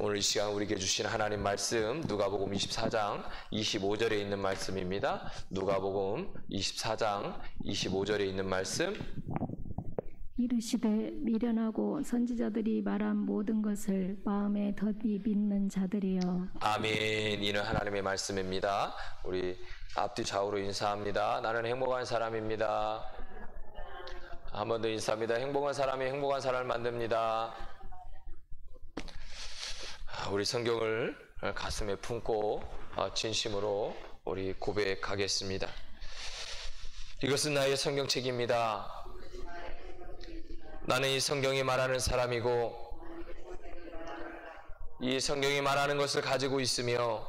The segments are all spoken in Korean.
오늘 이 시간 우리에게 주신 하나님 말씀 누가복음 24장 25절에 있는 말씀입니다. 누가복음 24장 25절에 있는 말씀. 이르시되 미련하고 선지자들이 말한 모든 것을 마음에 덧이 믿는 자들이여. 아멘. 이는 하나님의 말씀입니다. 우리 앞뒤 좌우로 인사합니다. 나는 행복한 사람입니다. 한 번 더 인사합니다. 행복한 사람이 행복한 사람을 만듭니다. 우리 성경을 가슴에 품고 진심으로 우리 고백하겠습니다. 이것은 나의 성경책입니다. 나는 이 성경이 말하는 사람이고 이 성경이 말하는 것을 가지고 있으며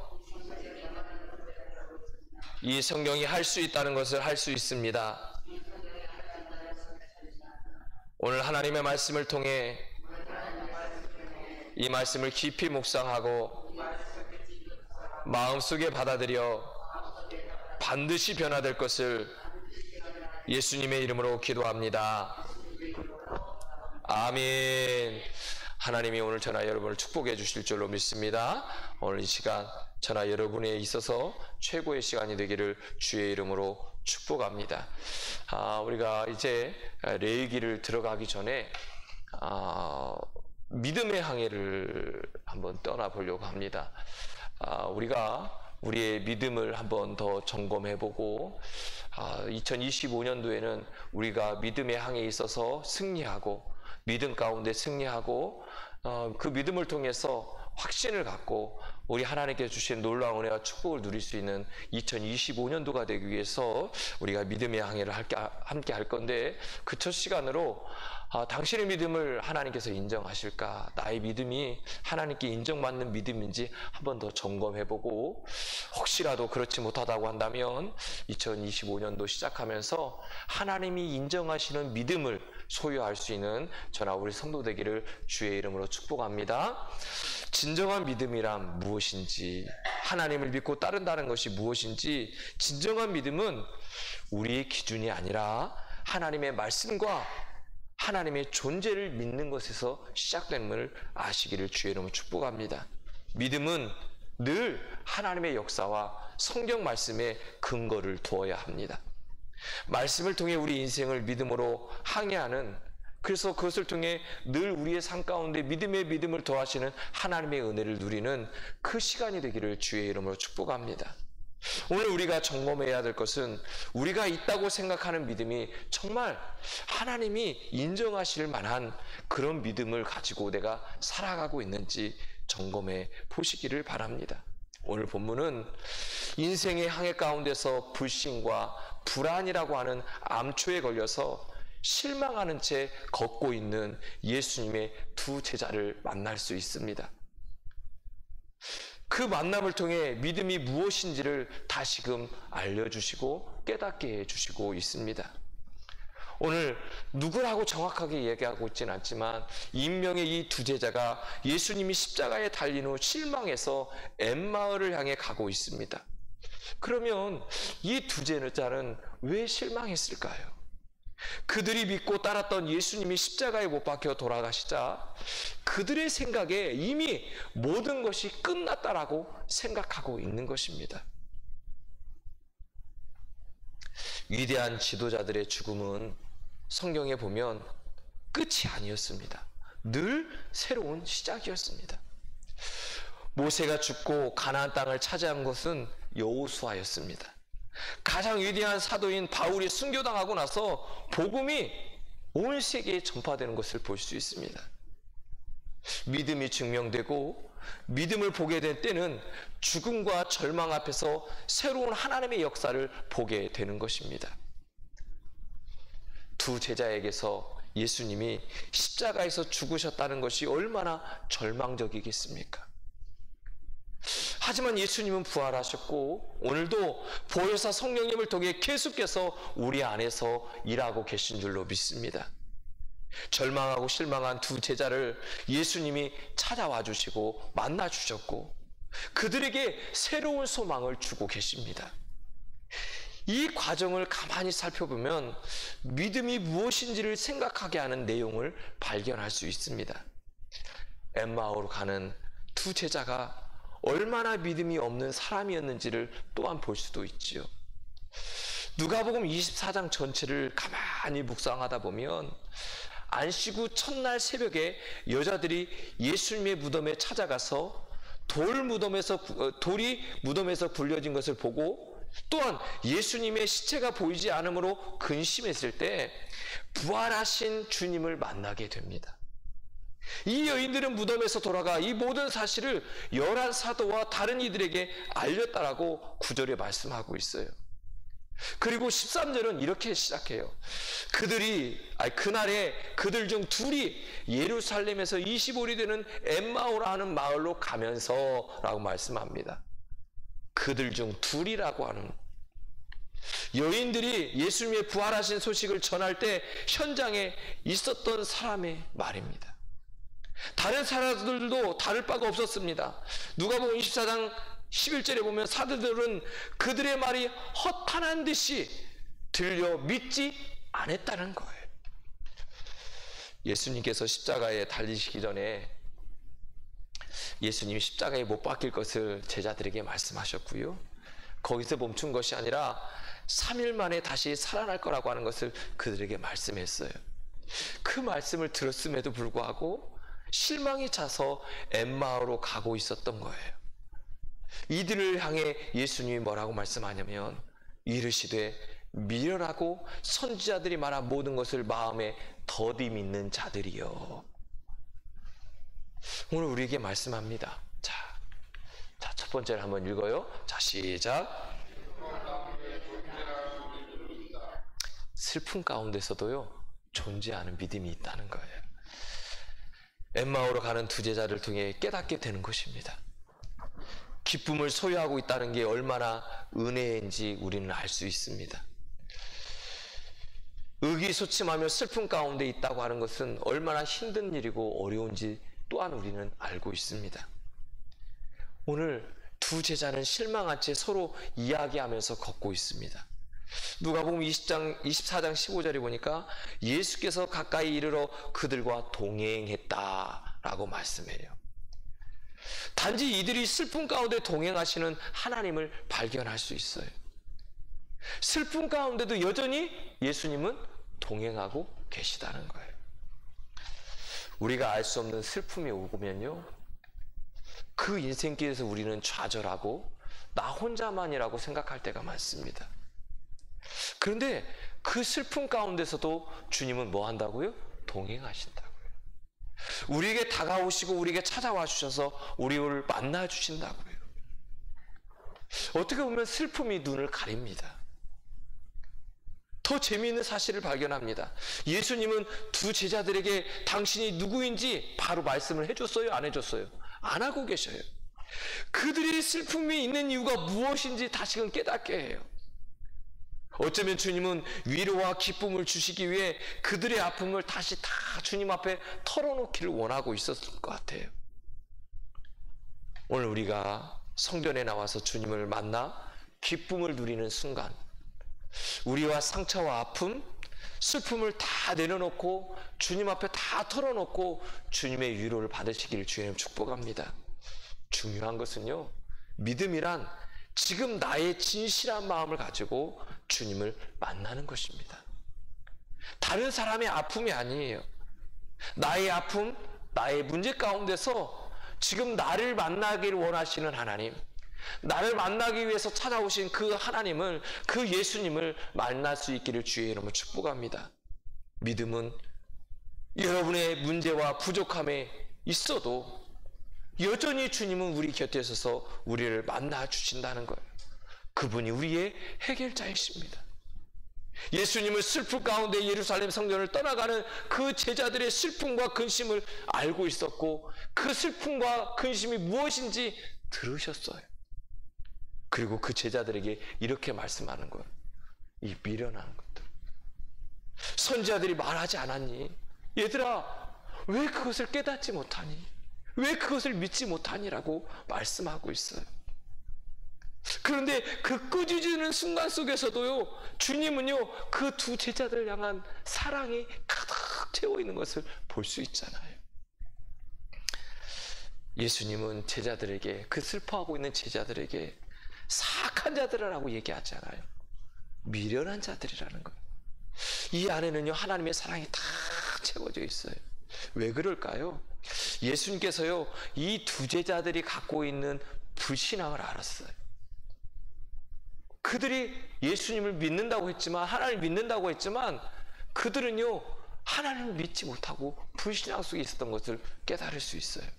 이 성경이 할 수 있다는 것을 할 수 있습니다. 오늘 하나님의 말씀을 통해 이 말씀을 깊이 묵상하고 마음속에 받아들여 반드시 변화될 것을 예수님의 이름으로 기도합니다. 아멘. 하나님이 오늘 저나 여러분을 축복해 주실 줄로 믿습니다. 오늘 이 시간 저나 여러분에 있어서 최고의 시간이 되기를 주의 이름으로 축복합니다. 우리가 이제 레위기를 들어가기 전에 믿음의 항해를 한번 떠나보려고 합니다. 우리가 우리의 믿음을 한번 더 점검해보고 2025년도에는 우리가 믿음의 항해에 있어서 승리하고 믿음 가운데 승리하고 그 믿음을 통해서 확신을 갖고 우리 하나님께 주신 놀라운 은혜와 축복을 누릴 수 있는 2025년도가 되기 위해서 우리가 믿음의 항해를 함께 할 건데, 그 첫 시간으로 당신의 믿음을 하나님께서 인정하실까? 나의 믿음이 하나님께 인정받는 믿음인지 한번 더 점검해보고, 혹시라도 그렇지 못하다고 한다면 2025년도 시작하면서 하나님이 인정하시는 믿음을 소유할 수 있는 저나 우리 성도 되기를 주의 이름으로 축복합니다. 진정한 믿음이란 무엇인지, 하나님을 믿고 따른다는 것이 무엇인지, 진정한 믿음은 우리의 기준이 아니라 하나님의 말씀과 하나님의 존재를 믿는 것에서 시작됨을 아시기를 주의 이름으로 축복합니다. 믿음은 늘 하나님의 역사와 성경 말씀에 근거를 두어야 합니다. 말씀을 통해 우리 인생을 믿음으로 항해하는, 그래서 그것을 통해 늘 우리의 삶 가운데 믿음을 더하시는 하나님의 은혜를 누리는 그 시간이 되기를 주의 이름으로 축복합니다. 오늘 우리가 점검해야 될 것은 우리가 있다고 생각하는 믿음이 정말 하나님이 인정하실 만한 그런 믿음을 가지고 내가 살아가고 있는지 점검해 보시기를 바랍니다. 오늘 본문은 인생의 항해 가운데서 불신과 불안이라고 하는 암초에 걸려서 실망하는 채 걷고 있는 예수님의 두 제자를 만날 수 있습니다. 그 만남을 통해 믿음이 무엇인지를 다시금 알려주시고 깨닫게 해주시고 있습니다. 오늘 누구라고 정확하게 얘기하고 있지는 않지만 인명의 이 두 제자가 예수님이 십자가에 달린 후 실망해서 엠마을을 향해 가고 있습니다. 그러면 이 두 제자는 왜 실망했을까요? 그들이 믿고 따랐던 예수님이 십자가에 못 박혀 돌아가시자 그들의 생각에 이미 모든 것이 끝났다라고 생각하고 있는 것입니다. 위대한 지도자들의 죽음은 성경에 보면 끝이 아니었습니다. 늘 새로운 시작이었습니다. 모세가 죽고 가나안 땅을 차지한 것은 여호수아였습니다. 가장 위대한 사도인 바울이 순교당하고 나서 복음이 온 세계에 전파되는 것을 볼 수 있습니다. 믿음이 증명되고 믿음을 보게 된 때는 죽음과 절망 앞에서 새로운 하나님의 역사를 보게 되는 것입니다. 두 제자에게서 예수님이 십자가에서 죽으셨다는 것이 얼마나 절망적이겠습니까? 하지만 예수님은 부활하셨고 오늘도 보혜사 성령님을 통해 계속해서 우리 안에서 일하고 계신 줄로 믿습니다. 절망하고 실망한 두 제자를 예수님이 찾아와 주시고 만나 주셨고 그들에게 새로운 소망을 주고 계십니다. 이 과정을 가만히 살펴보면 믿음이 무엇인지를 생각하게 하는 내용을 발견할 수 있습니다. 엠마오로 가는 두 두 제자가 얼마나 믿음이 없는 사람이었는지를 또한 볼 수도 있지요. 누가복음 24장 전체를 가만히 묵상하다 보면 안식 후 첫날 새벽에 여자들이 예수님의 무덤에 찾아가서 돌이 무덤에서 굴려진 것을 보고, 또한 예수님의 시체가 보이지 않으므로 근심했을 때 부활하신 주님을 만나게 됩니다. 이 여인들은 무덤에서 돌아가 이 모든 사실을 11사도와 다른 이들에게 알렸다라고 9절에 말씀하고 있어요. 그리고 13절은 이렇게 시작해요. 그날에 그들 중 둘이 예루살렘에서 25리 되는 엠마오라 하는 마을로 가면서 라고 말씀합니다. 그들 중 둘이라고 하는, 여인들이 예수님의 부활하신 소식을 전할 때 현장에 있었던 사람의 말입니다. 다른 사람들도 다를 바가 없었습니다. 누가복음 24장 11절에 보면 사도들은 그들의 말이 허탄한 듯이 들려 믿지 않았다는 거예요. 예수님께서 십자가에 달리시기 전에 예수님이 십자가에 못 박힐 것을 제자들에게 말씀하셨고요. 거기서 멈춘 것이 아니라 3일 만에 다시 살아날 거라고 하는 것을 그들에게 말씀했어요. 그 말씀을 들었음에도 불구하고 실망이 차서 엠마오로 가고 있었던 거예요. 이들을 향해 예수님이 뭐라고 말씀하냐면 이르시되 미련하고 선지자들이 말한 모든 것을 마음에 더디 믿는 자들이여. 오늘 우리에게 말씀합니다. 자, 첫 번째를 한번 읽어요. 자, 시작. 슬픔 가운데서도요, 존재하는 믿음이 있다는 거예요. 엠마오로 가는 두 제자를 통해 깨닫게 되는 것입니다. 기쁨을 소유하고 있다는 게 얼마나 은혜인지 우리는 알 수 있습니다. 의기소침하며 슬픔 가운데 있다고 하는 것은 얼마나 힘든 일이고 어려운지 또한 우리는 알고 있습니다. 오늘 두 제자는 실망한 채 서로 이야기하면서 걷고 있습니다. 누가복음 24장 15절에 보니까 예수께서 가까이 이르러 그들과 동행했다라고 말씀해요. 단지 이들이 슬픔 가운데 동행하시는 하나님을 발견할 수 있어요. 슬픔 가운데도 여전히 예수님은 동행하고 계시다는 거예요. 우리가 알 수 없는 슬픔이 오면요, 그 인생길에서 우리는 좌절하고 나 혼자만이라고 생각할 때가 많습니다. 그런데 그 슬픔 가운데서도 주님은 뭐 한다고요? 동행하신다고요. 우리에게 다가오시고 우리에게 찾아와 주셔서 우리를 만나 주신다고요. 어떻게 보면 슬픔이 눈을 가립니다. 더 재미있는 사실을 발견합니다. 예수님은 두 제자들에게 당신이 누구인지 바로 말씀을 해줬어요? 안 해줬어요? 안 하고 계셔요. 그들이 슬픔이 있는 이유가 무엇인지 다시금 깨닫게 해요. 어쩌면 주님은 위로와 기쁨을 주시기 위해 그들의 아픔을 다시 다 주님 앞에 털어놓기를 원하고 있었을 것 같아요. 오늘 우리가 성전에 나와서 주님을 만나 기쁨을 누리는 순간, 우리와 상처와 아픔, 슬픔을 다 내려놓고 주님 앞에 다 털어놓고 주님의 위로를 받으시기를 주님 축복합니다. 중요한 것은요, 믿음이란 지금 나의 진실한 마음을 가지고 주님을 만나는 것입니다. 다른 사람의 아픔이 아니에요. 나의 아픔, 나의 문제 가운데서 지금 나를 만나기를 원하시는 하나님, 나를 만나기 위해서 찾아오신 그 하나님을, 그 예수님을 만날 수 있기를 주의 이름으로 축복합니다. 믿음은 여러분의 문제와 부족함에 있어도 여전히 주님은 우리 곁에 서서 우리를 만나 주신다는 거예요. 그분이 우리의 해결자이십니다. 예수님은 슬픔 가운데 예루살렘 성전을 떠나가는 그 제자들의 슬픔과 근심을 알고 있었고, 그 슬픔과 근심이 무엇인지 들으셨어요. 그리고 그 제자들에게 이렇게 말씀하는 거예요. 이 미련한 것들, 선지자들이 말하지 않았니? 얘들아, 왜 그것을 깨닫지 못하니? 왜 그것을 믿지 못하니라고 말씀하고 있어요. 그런데 그 꾸짖는 순간 속에서도요, 주님은요, 그 두 제자들 향한 사랑이 가득 채워 있는 것을 볼 수 있잖아요. 예수님은 제자들에게, 그 슬퍼하고 있는 제자들에게 사악한 자들이라고 얘기하지 않아요. 미련한 자들이라는 거예요. 이 안에는요, 하나님의 사랑이 다 채워져 있어요. 왜 그럴까요? 예수님께서요, 이 두 제자들이 갖고 있는 불신앙을 알았어요. 그들이 예수님을 믿는다고 했지만, 하나님을 믿는다고 했지만, 그들은요, 하나님을 믿지 못하고 불신앙 속에 있었던 것을 깨달을 수 있어요.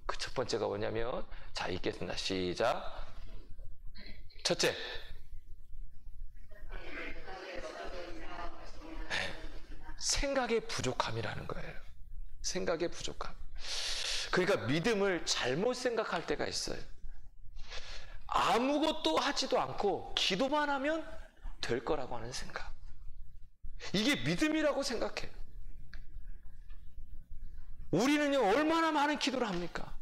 그 첫 번째가 뭐냐면, 자, 읽겠습니다. 시작. 첫째, 생각의 부족함이라는 거예요. 생각의 부족함. 그러니까 믿음을 잘못 생각할 때가 있어요. 아무것도 하지도 않고 기도만 하면 될 거라고 하는 생각. 이게 믿음이라고 생각해요. 우리는요, 얼마나 많은 기도를 합니까?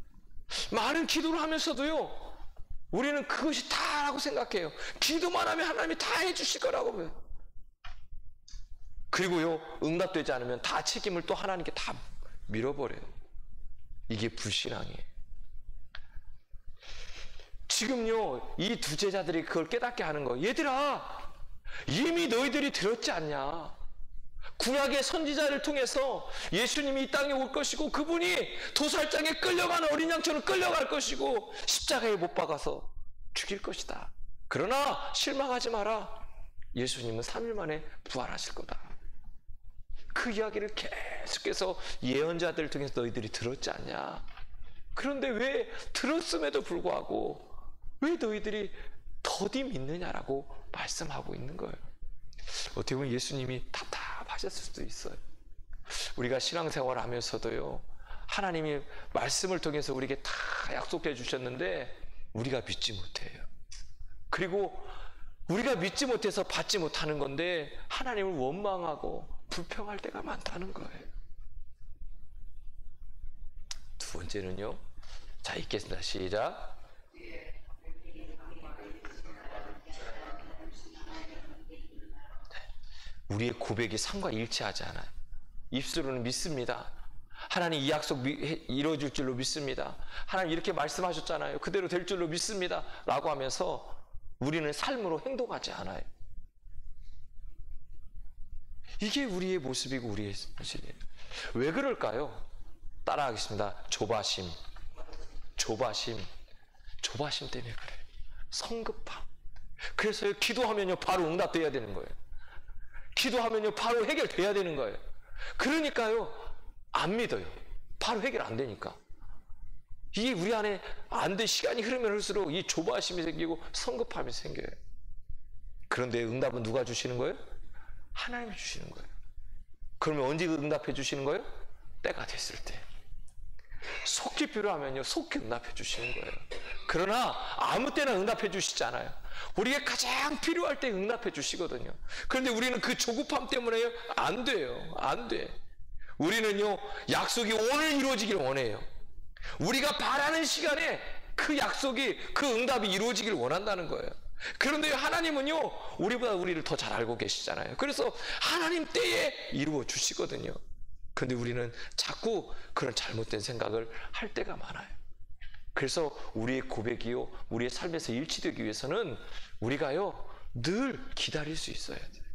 많은 기도를 하면서도요, 우리는 그것이 다라고 생각해요. 기도만 하면 하나님이 다 해주실 거라고 봐요. 그리고요, 응답되지 않으면 다 책임을 또 하나님께 다 밀어버려요. 이게 불신앙이에요. 지금요, 이 두 제자들이 그걸 깨닫게 하는 거예요. 얘들아, 이미 너희들이 들었지 않냐? 구약의 선지자를 통해서 예수님이 이 땅에 올 것이고, 그분이 도살장에 끌려가는 어린 양처럼 끌려갈 것이고, 십자가에 못 박아서 죽일 것이다. 그러나 실망하지 마라. 예수님은 3일 만에 부활하실 거다. 그 이야기를 계속해서 예언자들을 통해서 너희들이 들었지 않냐? 그런데 왜 들었음에도 불구하고 왜 너희들이 더디 믿느냐라고 말씀하고 있는 거예요. 어떻게 보면 예수님이 답답하셨을 수도 있어요. 우리가 신앙생활을 하면서도요, 하나님이 말씀을 통해서 우리에게 다 약속해 주셨는데 우리가 믿지 못해요. 그리고 우리가 믿지 못해서 받지 못하는 건데 하나님을 원망하고 불평할 때가 많다는 거예요. 두 번째는요, 자, 읽겠습니다. 시작. 우리의 고백이 삶과 일치하지 않아요. 입술로는 믿습니다. 하나님 이 약속 이루어질 줄로 믿습니다. 하나님 이렇게 말씀하셨잖아요. 그대로 될 줄로 믿습니다. 라고 하면서 우리는 삶으로 행동하지 않아요. 이게 우리의 모습이고 우리의 모습이에요. 왜 그럴까요? 따라하겠습니다. 조바심 때문에 그래요. 성급함. 그래서 기도하면요, 바로 응답돼야 되는 거예요. 기도하면요, 바로 해결돼야 되는 거예요. 그러니까요, 안 믿어요. 바로 해결 안 되니까. 이게 우리 안에 안 돼. 시간이 흐르면 흘수록 이 조바심이 생기고 성급함이 생겨요. 그런데 응답은 누가 주시는 거예요? 하나님이 주시는 거예요. 그러면 언제 응답해 주시는 거예요? 때가 됐을 때. 속기 필요하면요, 속기 응답해 주시는 거예요. 그러나 아무 때나 응답해 주시지 않아요. 우리가 가장 필요할 때 응답해 주시거든요. 그런데 우리는 그 조급함 때문에요, 안 돼요. 안 돼. 우리는요, 약속이 오늘 이루어지길 원해요. 우리가 바라는 시간에 그 약속이, 그 응답이 이루어지길 원한다는 거예요. 그런데 하나님은요, 우리보다 우리를 더 잘 알고 계시잖아요. 그래서 하나님 때에 이루어 주시거든요. 그런데 우리는 자꾸 그런 잘못된 생각을 할 때가 많아요. 그래서 우리의 고백이요, 우리의 삶에서 일치되기 위해서는 우리가요, 늘 기다릴 수 있어야 돼요.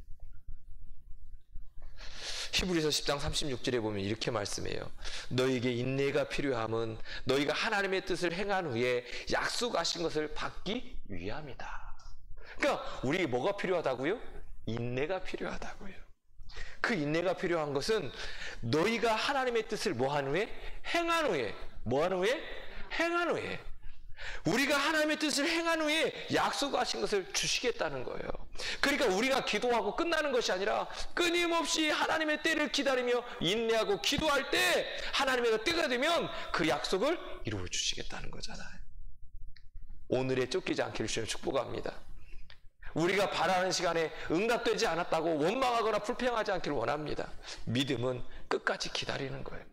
히브리서 10장 36절에 보면 이렇게 말씀해요. 너에게 인내가 필요함은 너희가 하나님의 뜻을 행한 후에 약속하신 것을 받기 위함이다. 그러니까 우리에게 뭐가 필요하다고요? 인내가 필요하다고요. 그 인내가 필요한 것은 너희가 하나님의 뜻을 뭐한 후에? 행한 후에. 뭐한 후에? 행한 후에. 우리가 하나님의 뜻을 행한 후에 약속하신 것을 주시겠다는 거예요. 그러니까 우리가 기도하고 끝나는 것이 아니라 끊임없이 하나님의 때를 기다리며 인내하고 기도할 때 하나님의 때가 되면 그 약속을 이루어 주시겠다는 거잖아요. 오늘에 쫓기지 않기를 주님 축복합니다. 우리가 바라는 시간에 응답되지 않았다고 원망하거나 불평하지 않기를 원합니다. 믿음은 끝까지 기다리는 거예요.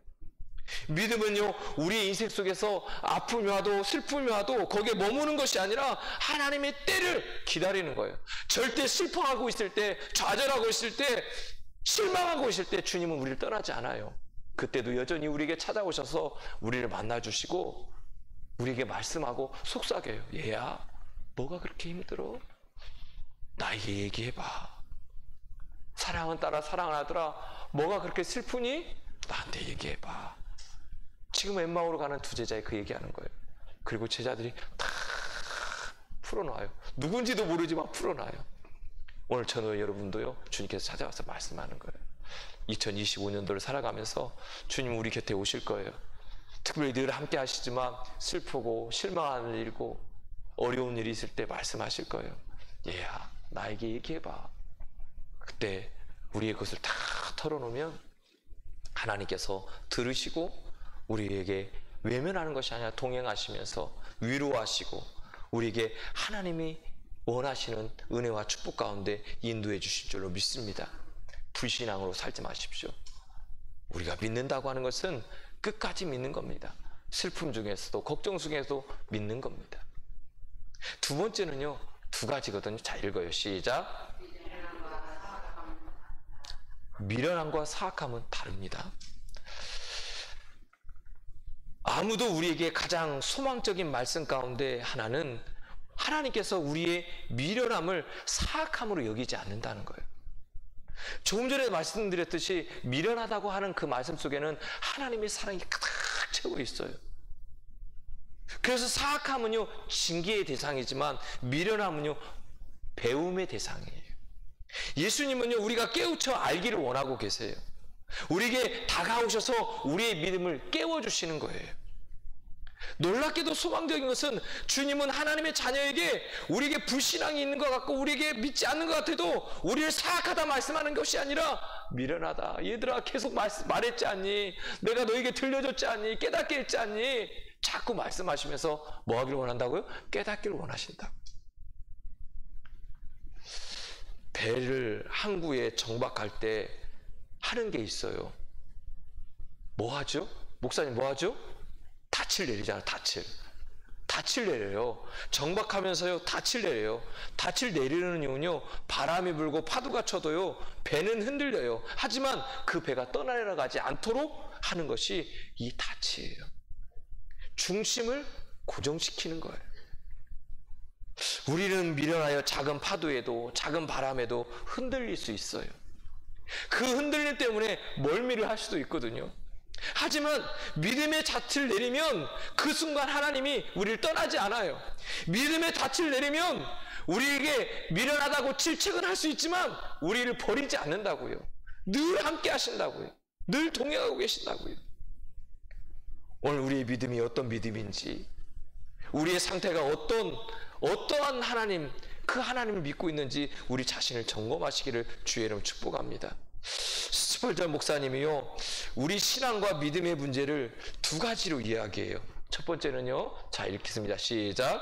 믿음은요, 우리의 인생 속에서 아픔이 와도 슬픔이 와도 거기에 머무는 것이 아니라 하나님의 때를 기다리는 거예요. 절대 슬퍼하고 있을 때, 좌절하고 있을 때, 실망하고 있을 때 주님은 우리를 떠나지 않아요. 그때도 여전히 우리에게 찾아오셔서 우리를 만나주시고 우리에게 말씀하고 속삭여요. 얘야, 뭐가 그렇게 힘들어? 나에게 얘기해봐. 사랑은 따라 사랑을 하더라. 뭐가 그렇게 슬프니? 나한테 얘기해봐. 지금 엠마오로 가는 두 제자에 그 얘기하는 거예요. 그리고 제자들이 다 풀어놔요. 누군지도 모르지만 풀어놔요. 오늘 저는 여러분도요, 주님께서 찾아와서 말씀하는 거예요. 2025년도를 살아가면서 주님 우리 곁에 오실 거예요. 특별히 늘 함께 하시지만 슬프고 실망하는 일이고 어려운 일이 있을 때 말씀하실 거예요. 얘야, 나에게 얘기해봐. 그때 우리의 것을 다 털어놓으면 하나님께서 들으시고 우리에게 외면하는 것이 아니라 동행하시면서 위로하시고 우리에게 하나님이 원하시는 은혜와 축복 가운데 인도해 주실 줄로 믿습니다. 불신앙으로 살지 마십시오. 우리가 믿는다고 하는 것은 끝까지 믿는 겁니다. 슬픔 중에서도 걱정 중에서도 믿는 겁니다. 두 번째는요, 두 가지거든요. 자, 읽어요. 시작. 미련함과 사악함은 다릅니다. 아무도 우리에게 가장 소망적인 말씀 가운데 하나는 하나님께서 우리의 미련함을 사악함으로 여기지 않는다는 거예요. 조금 전에 말씀드렸듯이 미련하다고 하는 그 말씀 속에는 하나님의 사랑이 가득 채워 있어요. 그래서 사악함은요, 징계의 대상이지만 미련함은요, 배움의 대상이에요. 예수님은요, 우리가 깨우쳐 알기를 원하고 계세요. 우리에게 다가오셔서 우리의 믿음을 깨워주시는 거예요. 놀랍게도 소망적인 것은 주님은 하나님의 자녀에게 우리에게 불신앙이 있는 것 같고 우리에게 믿지 않는 것 같아도 우리를 사악하다 말씀하는 것이 아니라 미련하다. 얘들아, 계속 말했지 않니? 내가 너에게 들려줬지 않니? 깨닫게 했지 않니? 자꾸 말씀하시면서 뭐 하기를 원한다고요? 깨닫기를 원하신다. 배를 항구에 정박할 때 하는 게 있어요. 뭐 하죠? 목사님 뭐 하죠? 닻을 내리잖아요. 닻을 내려요. 정박하면서요, 닻을 내려요. 닻을 내리는 이유는요, 바람이 불고 파도가 쳐도요, 배는 흔들려요. 하지만 그 배가 떠나가지 않도록 하는 것이 이 닻이에요. 중심을 고정시키는 거예요. 우리는 미련하여 작은 파도에도 작은 바람에도 흔들릴 수 있어요. 그 흔들림 때문에 멀미를 할 수도 있거든요. 하지만 믿음의 닻을 내리면 그 순간 하나님이 우리를 떠나지 않아요. 믿음의 닻을 내리면 우리에게 미련하다고 질책은 할 수 있지만 우리를 버리지 않는다고요. 늘 함께 하신다고요. 늘 동행하고 계신다고요. 오늘 우리의 믿음이 어떤 믿음인지, 우리의 상태가 어떠한 하나님, 그 하나님을 믿고 있는지 우리 자신을 점검하시기를 주의 이름 축복합니다. 스펄전 목사님이요, 우리 신앙과 믿음의 문제를 두 가지로 이야기해요. 첫 번째는요, 자, 읽겠습니다. 시작.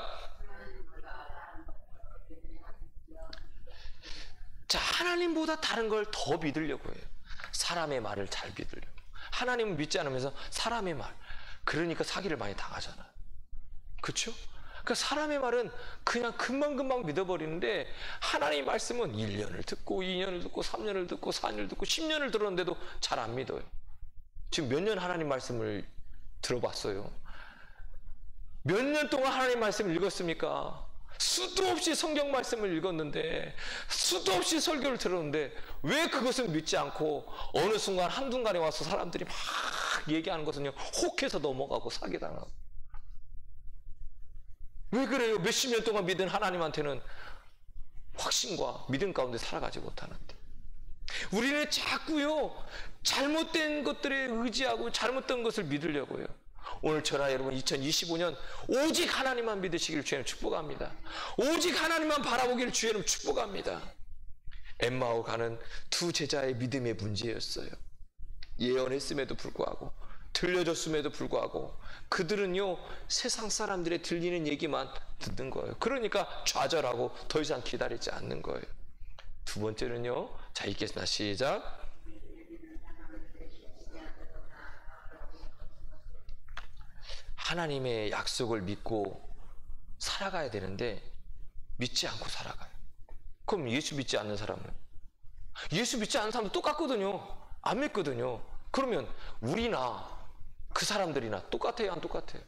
자, 하나님보다 다른 걸 더 믿으려고 해요. 사람의 말을 잘 믿으려고. 하나님은 믿지 않으면서 사람의 말, 그러니까 사기를 많이 당하잖아요. 그렇죠? 그러니까 사람의 말은 그냥 금방금방 믿어버리는데 하나님의 말씀은 1년을 듣고 2년을 듣고 3년을 듣고 4년을 듣고 10년을 들었는데도 잘 안 믿어요. 지금 몇 년 하나님 말씀을 들어봤어요? 몇 년 동안 하나님 말씀을 읽었습니까? 수도 없이 성경 말씀을 읽었는데, 수도 없이 설교를 들었는데 왜 그것을 믿지 않고 어느 순간 한순간에 와서 사람들이 막 얘기하는 것은요, 혹해서 넘어가고 사기당하고. 왜 그래요? 몇십 년 동안 믿은 하나님한테는 확신과 믿음 가운데 살아가지 못하는데. 우리는 자꾸요, 잘못된 것들에 의지하고 잘못된 것을 믿으려고요. 오늘 저나 여러분 2025년 오직 하나님만 믿으시기를 주님 축복합니다. 오직 하나님만 바라보기를 주님 축복합니다. 엠마오 가는 두 제자의 믿음의 문제였어요. 예언했음에도 불구하고, 들려줬음에도 불구하고 그들은요, 세상 사람들의 들리는 얘기만 듣는 거예요. 그러니까 좌절하고 더 이상 기다리지 않는 거예요. 두 번째는요, 자, 읽겠습니다. 시작. 하나님의 약속을 믿고 살아가야 되는데 믿지 않고 살아가요. 그럼 예수 믿지 않는 사람은? 예수 믿지 않는 사람도 똑같거든요. 안 믿거든요. 그러면 우리나 그 사람들이나 똑같아요, 안 똑같아요?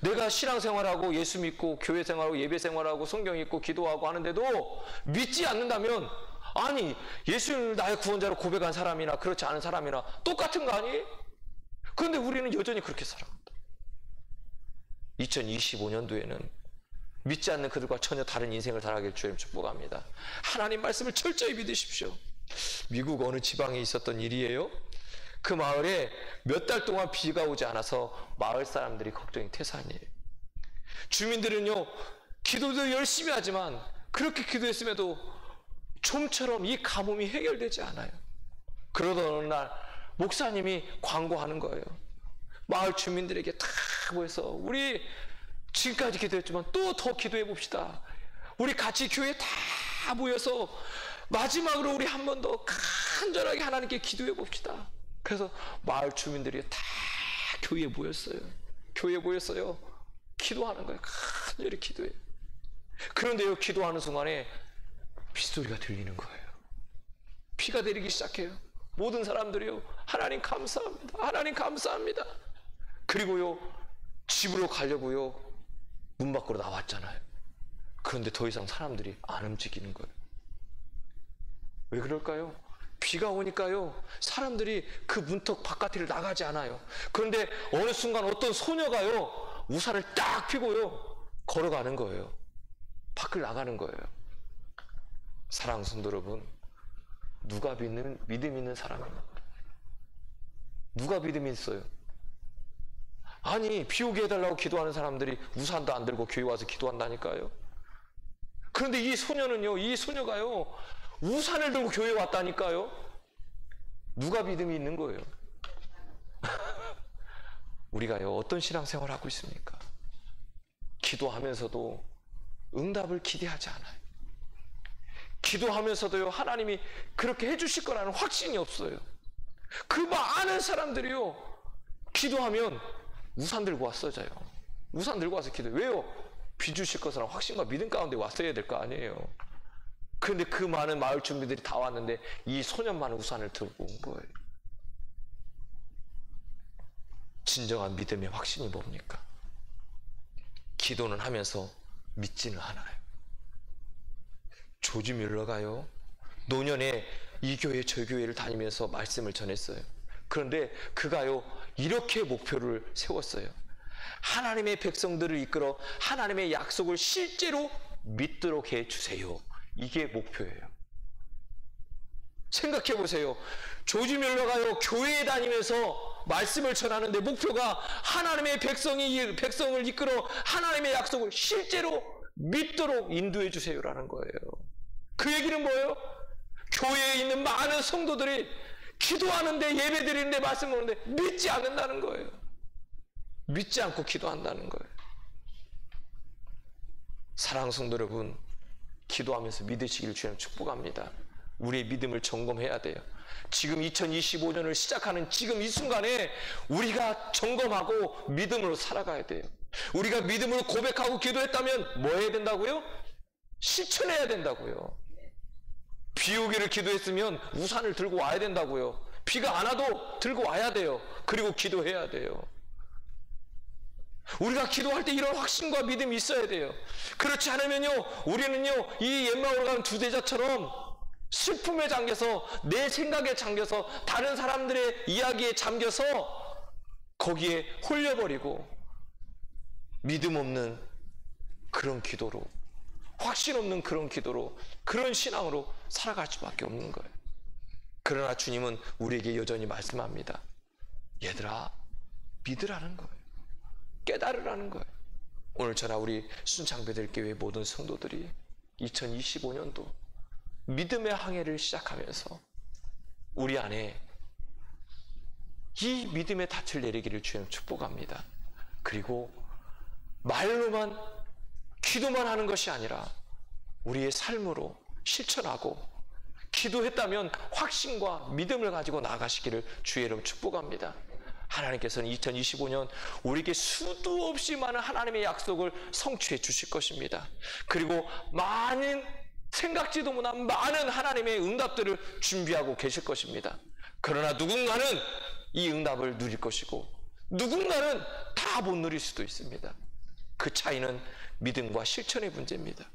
내가 신앙생활하고 예수 믿고 교회 생활하고 예배 생활하고 성경 읽고 기도하고 하는데도 믿지 않는다면, 아니 예수님을 나의 구원자로 고백한 사람이나 그렇지 않은 사람이나 똑같은 거 아니에요? 그런데 우리는 여전히 그렇게 살아간다. 2025년도에는 믿지 않는 그들과 전혀 다른 인생을 살아가길 주님 축복합니다. 하나님 말씀을 철저히 믿으십시오. 미국 어느 지방에 있었던 일이에요. 그 마을에 몇 달 동안 비가 오지 않아서 마을 사람들이 걱정이 태산이에요. 주민들은요, 기도도 열심히 하지만 그렇게 기도했음에도 좀처럼 이 가뭄이 해결되지 않아요. 그러던 어느 날 목사님이 광고하는 거예요. 마을 주민들에게 다 모여서 우리 지금까지 기도했지만 또 더 기도해 봅시다. 우리 같이 교회에 다 모여서 마지막으로 우리 한 번 더 간절하게 하나님께 기도해 봅시다. 그래서 마을 주민들이 다 교회에 모였어요. 교회에 모였어요. 기도하는 거예요. 간절히 기도해요. 그런데요, 기도하는 순간에 빗소리가 들리는 거예요. 비가 내리기 시작해요. 모든 사람들이요, 하나님 감사합니다. 하나님 감사합니다. 그리고요, 집으로 가려고요, 문 밖으로 나왔잖아요. 그런데 더 이상 사람들이 안 움직이는 거예요. 왜 그럴까요? 비가 오니까요, 사람들이 그 문턱 바깥으로 나가지 않아요. 그런데 어느 순간 어떤 소녀가요, 우산을 딱 펴고요, 걸어가는 거예요. 밖을 나가는 거예요. 사랑하는 성도 여러분, 누가 믿음 있는 사람입니까? 누가 믿음이 있어요? 아니, 비 오게 해달라고 기도하는 사람들이 우산도 안 들고 교회 와서 기도한다니까요. 그런데 이 소녀가요, 우산을 들고 교회에 왔다니까요. 누가 믿음이 있는 거예요? 우리가요, 어떤 신앙생활을 하고 있습니까? 기도하면서도 응답을 기대하지 않아요. 기도하면서도요, 하나님이 그렇게 해주실 거라는 확신이 없어요. 그 많은 사람들이요, 기도하면 우산 들고 왔어져요. 우산 들고 와서 기도해요. 왜요? 비 주실 것이라는 확신과 믿음 가운데 왔어야 될 거 아니에요. 그런데 그 많은 마을 주민들이 다 왔는데 이 소년만 우산을 들고 온 거예요. 진정한 믿음의 확신이 뭡니까? 기도는 하면서 믿지는 않아요. 조지 뮬러가요, 노년에 이 교회 저 교회를 다니면서 말씀을 전했어요. 그런데 그가요, 이렇게 목표를 세웠어요. 하나님의 백성들을 이끌어 하나님의 약속을 실제로 믿도록 해주세요. 이게 목표예요. 생각해 보세요. 조지 뮬러가요, 교회에 다니면서 말씀을 전하는데 목표가 하나님의 백성을 이끌어 하나님의 약속을 실제로 믿도록 인도해 주세요라는 거예요. 그 얘기는 뭐예요? 교회에 있는 많은 성도들이 기도하는데, 예배 드리는데, 말씀 보는데 믿지 않는다는 거예요. 믿지 않고 기도한다는 거예요. 사랑하는 성도 여러분, 기도하면서 믿으시길 주님 축복합니다. 우리의 믿음을 점검해야 돼요. 지금 2025년을 시작하는 지금 이 순간에 우리가 점검하고 믿음으로 살아가야 돼요. 우리가 믿음으로 고백하고 기도했다면 뭐 해야 된다고요? 실천해야 된다고요. 비 오기를 기도했으면 우산을 들고 와야 된다고요. 비가 안 와도 들고 와야 돼요. 그리고 기도해야 돼요. 우리가 기도할 때 이런 확신과 믿음이 있어야 돼요. 그렇지 않으면요, 우리는요, 이 옛마을로 가는 두 제자처럼 슬픔에 잠겨서, 내 생각에 잠겨서, 다른 사람들의 이야기에 잠겨서 거기에 홀려버리고 믿음 없는 그런 기도로, 확신 없는 그런 기도로, 그런 신앙으로 살아갈 수밖에 없는 거예요. 그러나 주님은 우리에게 여전히 말씀합니다. 얘들아, 믿으라는 거예요. 깨달으라는 거예요. 오늘 저나 우리 순창배들교회 모든 성도들이 2025년도 믿음의 항해를 시작하면서 우리 안에 이 믿음의 닻을 내리기를 주님 축복합니다. 그리고 말로만, 기도만 하는 것이 아니라 우리의 삶으로 실천하고, 기도했다면 확신과 믿음을 가지고 나아가시기를 주의 이름 축복합니다. 하나님께서는 2025년 우리에게 수도 없이 많은 하나님의 약속을 성취해 주실 것입니다. 그리고 많은, 생각지도 못한 많은 하나님의 응답들을 준비하고 계실 것입니다. 그러나 누군가는 이 응답을 누릴 것이고, 누군가는 다 못 누릴 수도 있습니다. 그 차이는 믿음과 실천의 문제입니다.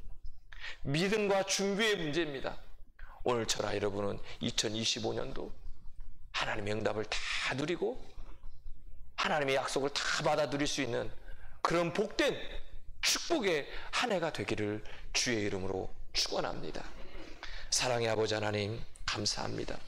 믿음과 준비의 문제입니다. 오늘 저나 여러분은 2025년도 하나님의 응답을 다 누리고 하나님의 약속을 다 받아 누릴 수 있는 그런 복된 축복의 한 해가 되기를 주의 이름으로 축원합니다. 사랑의 아버지 하나님 감사합니다.